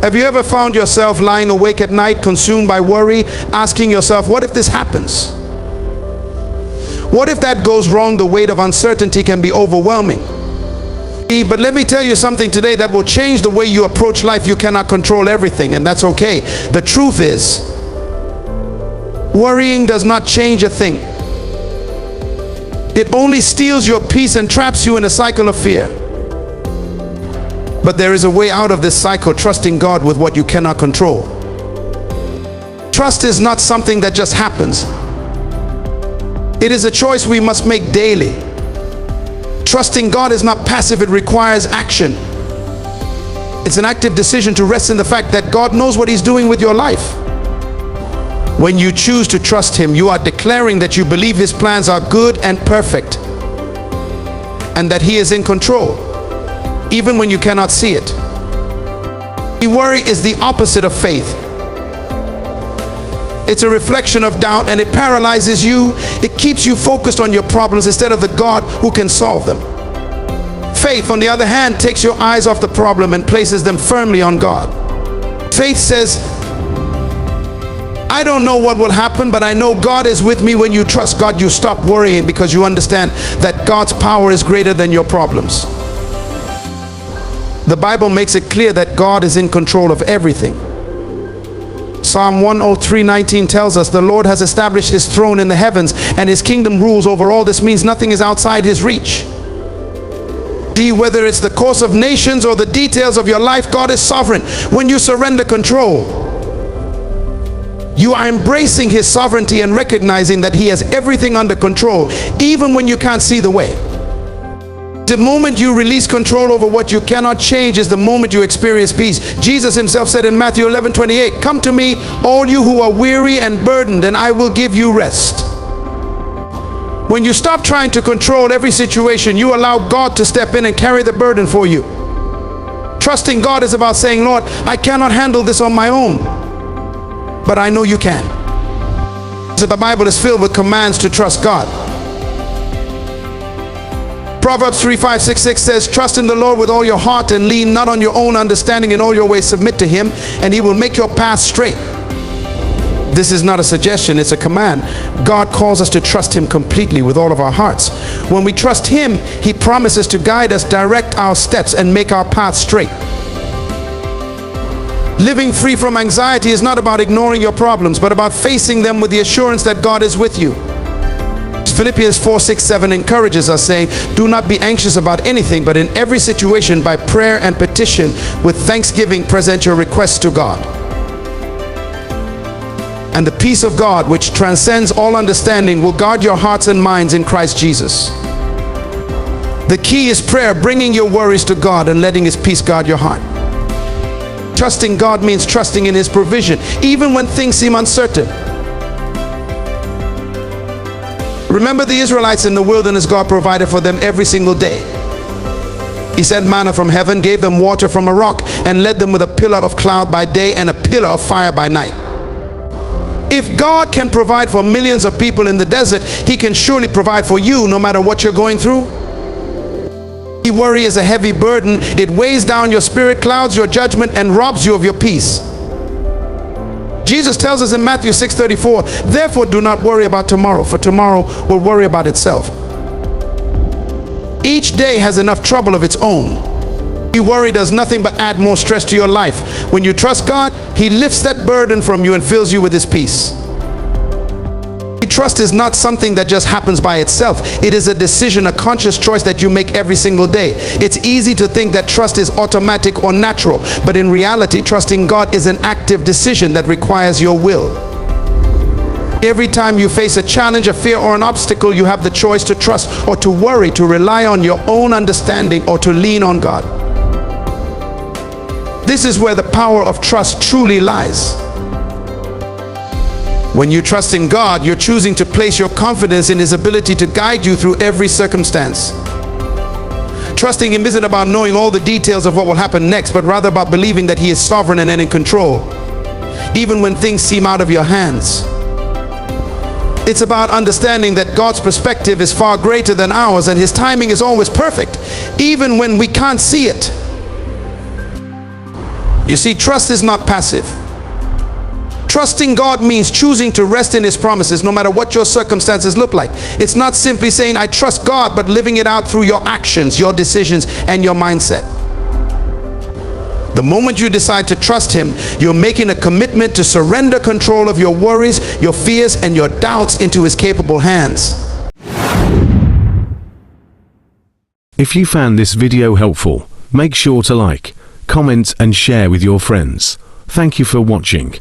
Have you ever found yourself lying awake at night, consumed by worry, asking yourself, what if this happens? What if that goes wrong? The weight of uncertainty can be overwhelming. But let me tell you something today that will change the way you approach life. You cannot control everything, and that's okay. The truth is, worrying does not change a thing. It only steals your peace and traps you in a cycle of fear. But there is a way out of this cycle, trusting God with what you cannot control. Trust is not something that just happens. It is a choice we must make daily. Trusting God is not passive, it requires action. It's an active decision to rest in the fact that God knows what He's doing with your life. When you choose to trust Him, you are declaring that you believe His plans are good and perfect, and that He is in control, even when you cannot see it. Worry is the opposite of faith. It's a reflection of doubt, and it paralyzes you. It keeps you focused on your problems instead of the God who can solve them. Faith, on the other hand, takes your eyes off the problem and places them firmly on God. Faith says, I don't know what will happen, but I know God is with me. When you trust God, you stop worrying because you understand that God's power is greater than your problems. The Bible makes it clear that God is in control of everything. Psalm 103:19 tells us the Lord has established His throne in the heavens, and His kingdom rules over all. This means nothing is outside His reach. Whether it's the course of nations or the details of your life, God is sovereign. When you surrender control, you are embracing His sovereignty and recognizing that He has everything under control, even when you can't see the way. The moment you release control over what you cannot change is the moment you experience peace. Jesus Himself said in Matthew 11:28, come to me, all you who are weary and burdened, and I will give you rest. When you stop trying to control every situation, you allow God to step in and carry the burden for you. Trusting God is about saying, Lord, I cannot handle this on my own, but I know you can. So the Bible is filled with commands to trust God. Proverbs 3:5-6 says, trust in the Lord with all your heart and lean not on your own understanding. In all your ways submit to Him, and He will make your path straight. This is not a suggestion, it's a command. God calls us to trust Him completely with all of our hearts. When we trust Him, He promises to guide us, direct our steps, and make our path straight. Living free from anxiety is not about ignoring your problems, but about facing them with the assurance that God is with you. Philippians 4:6-7 encourages us, saying, do not be anxious about anything, but in every situation by prayer and petition with thanksgiving present your requests to God. And the peace of God, which transcends all understanding, will guard your hearts and minds in Christ Jesus. The key is prayer, bringing your worries to God and letting His peace guard your heart. Trusting God means trusting in His provision, even when things seem uncertain. Remember the Israelites in the wilderness. God provided for them every single day. He sent manna from heaven, gave them water from a rock, and led them with a pillar of cloud by day and a pillar of fire by night. If God can provide for millions of people in the desert, He can surely provide for you no matter what you're going through. Worry is a heavy burden. It weighs down your spirit, clouds your judgment, and robs you of your peace. Jesus tells us in Matthew 6:34, therefore do not worry about tomorrow, for tomorrow will worry about itself. Each day has enough trouble of its own. Worry does nothing but add more stress to your life. When you trust God, He lifts that burden from you and fills you with His peace. Trust is not something that just happens by itself. It is a decision, a conscious choice that you make every single day. It's easy to think that trust is automatic or natural, but in reality, trusting God is an active decision that requires your will. Every time you face a challenge, a fear, or an obstacle, you have the choice to trust or to worry, to rely on your own understanding, or to lean on God. This is where the power of trust truly lies. When you trust in God, you're choosing to place your confidence in His ability to guide you through every circumstance. Trusting Him isn't about knowing all the details of what will happen next, but rather about believing that He is sovereign and in control, even when things seem out of your hands. It's about understanding that God's perspective is far greater than ours, and His timing is always perfect, even when we can't see it. You see, trust is not passive. Trusting God means choosing to rest in His promises no matter what your circumstances look like. It's not simply saying I trust God, but living it out through your actions, your decisions, and your mindset. The moment you decide to trust Him, you're making a commitment to surrender control of your worries, your fears, and your doubts into His capable hands. If you found this video helpful, make sure to like, comment, and share with your friends. Thank you for watching.